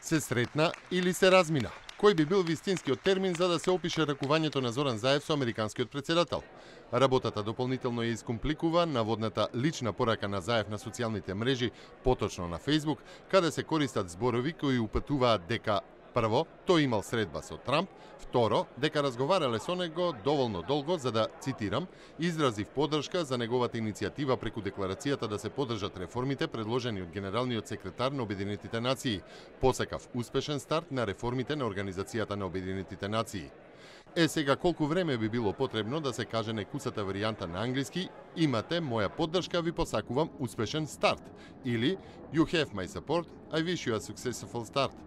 Се сретна или се размина? Кој би бил вистинскиот термин за да се опише ракувањето на Зоран Заев со американскиот претседател? Работата дополнително ја искомпликува наводната лична порака на Заев на социјалните мрежи, поточно на Facebook, каде се користат зборови кои упатуваат дека прво, тој имал средба со Трамп, второ, дека разговарале со него доволно долго за да, цитирам, изразив поддршка за неговата иницијатива преку декларацијата да се поддржат реформите предложени од генералниот секретар на Обединетите нации. Посакав успешен старт на реформите на Организацијата на Обединетите нации. Сега колку време би било потребно да се каже некусата варијанта на англиски "Имате моја поддршка, ви посакувам успешен старт" или "You have my support, I wish you a successful start".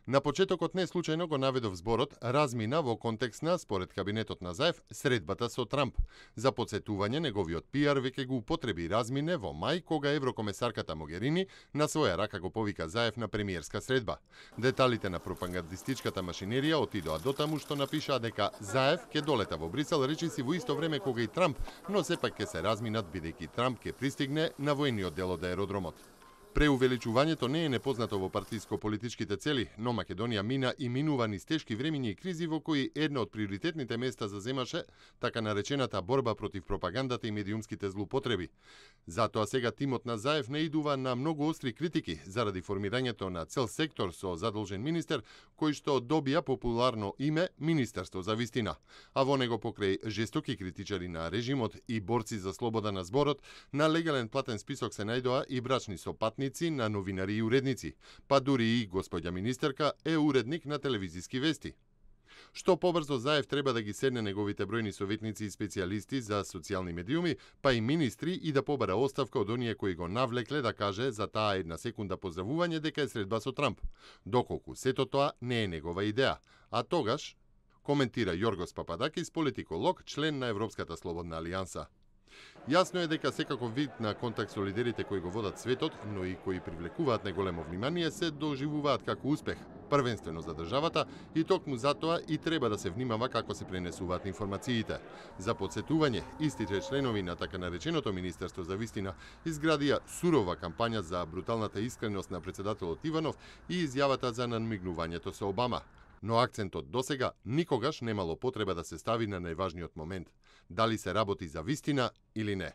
На почетокот не случајно го наведов зборот "размина" во контекст на, според кабинетот на Заев, средбата со Трамп. За потсетување, неговиот пиар веќе го употреби "размине" во мај, кога еврокомесарката Могерини на своја рака го повика Заев на премиерска средба. Деталите на пропагандистичката машинерија отидоа дотаму што напишаа дека Заев ќе долета во Брисел речиси во исто време кога и Трамп, но сепак ќе се разминат бидејќи Трамп ќе пристигне на војниот дел од аеродромот. Преувеличувањето не е непознато во партиско-политичките цели, но Македонија мина и минува низ тешки времиња и кризи во кои една од приоритетните места заземаше така наречената борба против пропагандата и медиумските злоупотреби. Затоа сега тимот на Заев не идува на многу остри критики заради формирањето на цел сектор со задолжен министер кој што добија популарно име Министерство за вистина, а во него покрај жестоки критичари на режимот и борци за слобода на зборот, на легален платен список се најдоа и брачни сопатници на новинари и уредници, па дури и господја министерка е уредник на телевизиски вести. Што побрзо Заев треба да ги седне неговите бројни советници и специјалисти за социјални медиуми, па и министри и да побара оставка од оние кои го навлекле да каже за таа една секунда поздравување дека е средба со Трамп, доколку сето тоа не е негова идеја. А тогаш, коментира Јоргос Пападакис, политиколог, член на Европската слободна алијанса. Јасно е дека секаков вид на контакт со лидерите кои го водат светот, но и кои привлекуваат неголемо внимание, се доживуваат како успех, првенствено за државата, и токму затоа и треба да се внимава како се пренесуваат информациите. За подсетување, истите членови на така нареченото Министерство за вистина изградија сурова кампања за бруталната искреност на претседателот Иванов и изјавата за надмигнувањето со Обама. Но акцентот досега никогаш немало потреба да се стави на најважниот момент – дали се работи за вистина или не.